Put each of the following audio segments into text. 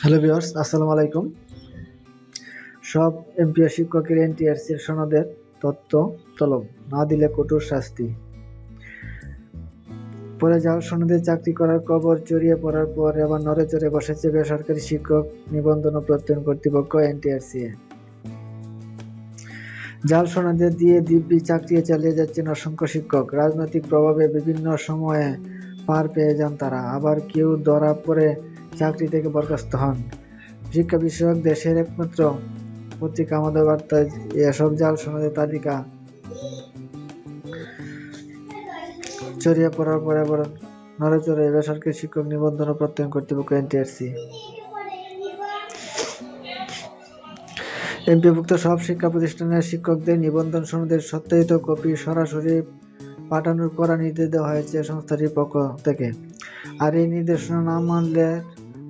Hello viewers, আসসালামু আলাইকুম। সব এমপিও শিক্ষকের এনটিআরসির সনদের তথ্য তলব না দিলে কঠোর শাস্তি। পরে জাল সনদে চাকরি করার খবর ছড়িয়ে পড়ার পর এবার নড়েচড়ে বসেছে বেসরকারি শিক্ষক নিবন্ধন ও প্রত্যয়ন কর্তৃপক্ষ এনটিআরসি। জাল সনদে দিয়ে দিব্যি চাকরি চালিয়ে যাচ্ছেন অসংখ্য শিক্ষক। রাজনৈতিক প্রভাবে বিভিন্ন সময়ে পার পেয়ে যান তারা, আবার কেউ ধরা পড়ে চাকরি থেকে বরখাস্ত হন। শিক্ষা বিষয়ক দেশের একমাত্র পত্রিকা আমাদের বার্তায় এসব জাল সনদের তালিকা ছড়িয়ে পড়ার পরে আবার নড়েচড়ে বেসরকারি শিক্ষক নিবন্ধন ও প্রত্যয়ন কর্তৃপক্ষ এনটিআরসি। এমপিভুক্ত সব শিক্ষা প্রতিষ্ঠানের শিক্ষকদের নিবন্ধন সনদের সত্যায়িত কপি সরাসরি পাঠানোর কড়া নির্দেশ দেওয়া হয়েছে সংস্থাটির পক্ষ থেকে। আর এই নির্দেশনা না মানলে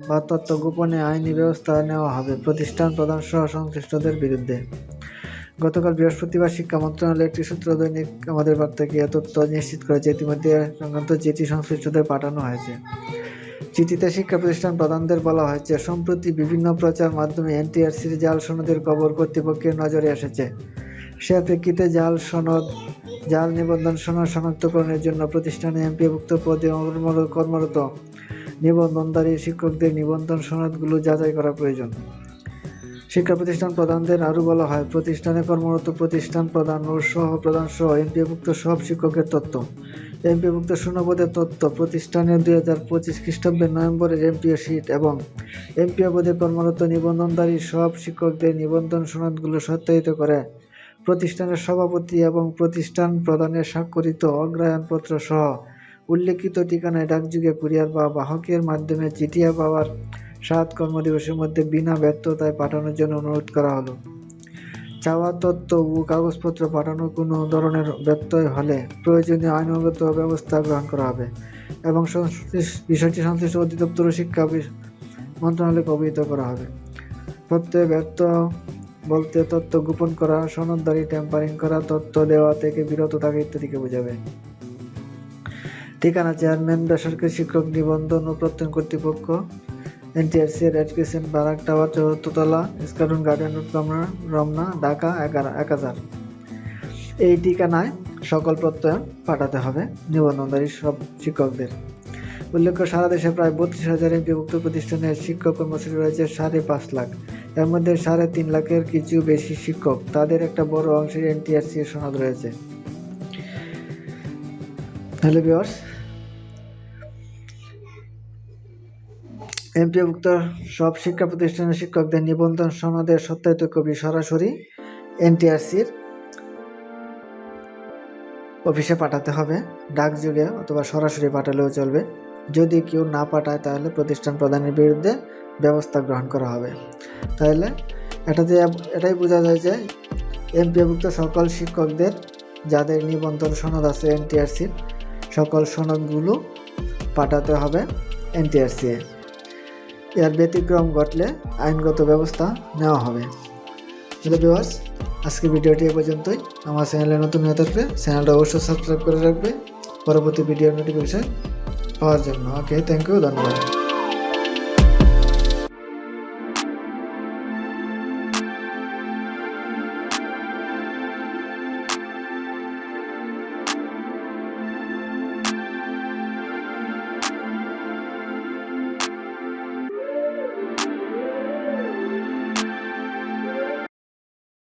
বা তথ্য গোপনে আইনি ব্যবস্থা নেওয়া হবে প্রতিষ্ঠান প্রধান সহ সংশ্লিষ্টদের বিরুদ্ধে। গতকাল বৃহস্পতিবার শিক্ষা মন্ত্রণালয়ের একটি সূত্র দৈনিক আমাদের বার্তাকে এ তথ্য নিশ্চিত করেছে। ইতিমধ্যে সংক্রান্ত চিঠি সংশ্লিষ্টদের পাঠানো হয়েছে। চিঠিতে শিক্ষা প্রতিষ্ঠান প্রধানদের বলা হয়েছে, সম্প্রতি বিভিন্ন প্রচার মাধ্যমে এনটিআরসির জাল সনদের খবর কর্তৃপক্ষের নজরে এসেছে। সে প্রেক্ষিতে জাল নিবন্ধন সনদ শনাক্তকরণের জন্য প্রতিষ্ঠানে এমপিভুক্ত পদে কর্মরত নিবন্ধনধারী শিক্ষকদের নিবন্ধন সনদগুলো যাচাই করা প্রয়োজন। শিক্ষা প্রতিষ্ঠান প্রধানদের আরও বলা হয়, প্রতিষ্ঠানে কর্মরত প্রতিষ্ঠান প্রধান ও সহ প্রধান সহ এমপিভুক্ত সব শিক্ষকের তথ্য, এমপিভুক্ত শূন্যপদের তথ্য, প্রতিষ্ঠানের 2025 খ্রিস্টাব্দের নভেম্বরের এমপিও শীট এবং এমপিও পদে কর্মরত নিবন্ধনধারী সব শিক্ষকদের নিবন্ধন সনদগুলো সত্যায়িত করে প্রতিষ্ঠানের সভাপতি এবং প্রতিষ্ঠান প্রধানের স্বাক্ষরিত অগ্রায়ণপত্র সহ উল্লেখিত ঠিকানায় ডাকযোগে, কুরিয়ার বা বাহকের মাধ্যমে চিঠি পাওয়ার 7 কর্মদিবসের মধ্যে বিনা ব্যর্থতায় পাঠানোর জন্য অনুরোধ করা হলো। চাওয়া তথ্য ও কাগজপত্র পাঠানোর কোনো ধরনের ব্যত্যয় হলে প্রয়োজনীয় আইনগত ব্যবস্থা গ্রহণ করা হবে এবং বিষয়টি সংশ্লিষ্ট অধিদপ্তর ও শিক্ষা মন্ত্রণালয়কে অবহিত করা হবে। প্রত্যয় ব্যর্থ বলতে তথ্য গোপন করা, সনদদারি ট্যাম্পারিং করা, তথ্য দেওয়া থেকে বিরত থাকা ইত্যাদিকে বোঝাবে। ঠিকানা: চেয়ারম্যান, বেসরকারি শিক্ষক নিবন্ধন ও প্রত্যয়ন কর্তৃপক্ষ, NTRC, red crescent, Barack tower, 4th তলা, স্কাটন গার্ডেন রোড, রমনা, ঢাকা 1000। এই ঠিকানায় সকল প্রত্যয়ন পাঠাতে হবে নিবন্ধনধারী সব শিক্ষকদের। উল্লেখ্য, সারা দেশে প্রায় 32,000 এমপিভুক্ত প্রতিষ্ঠানের শিক্ষক কর্মচারী রয়েছে 5.5 লাখ। এর মধ্যে 3.5 লাখের কিছু বেশি শিক্ষক, তাদের একটা বড় অংশের এনটিআরসি সনদ রয়েছে। হ্যালো ভিউয়ার্স, এমপিভুক্ত সব শিক্ষা প্রতিষ্ঠানের শিক্ষকদের নিবন্ধন সনদের সত্যায়িত কপি সরাসরি এনটিআরসির অফিসে পাঠাতে হবে। ডাকযোগে অথবা সরাসরি পাঠালেও চলবে। যদি কেউ না পাঠায় তাহলে প্রতিষ্ঠান প্রধানের বিরুদ্ধে ব্যবস্থা গ্রহণ করা হবে। তাহলে এটাই বোঝা যায় যে এমপিভুক্ত সকল শিক্ষকদের যাদের নিবন্ধন সনদ আছে এনটিআরসির, সকল সনদগুলো পাঠাতে হবে এনটিআরসি। এর ব্যতিক্রম ঘটলে আইনগত ব্যবস্থা নেওয়া হবে। হ্যালো ভিউয়ার্স, আজকে ভিডিওটি এ পর্যন্তই। আমার চ্যানেলে নতুন হয়ে থাকলে চ্যানেলটা অবশ্যই সাবস্ক্রাইব করে রাখবে পরবর্তী ভিডিওর নোটিফিকেশন পাওয়ার জন্য। ওকে, থ্যাংক ইউ, ধন্যবাদ।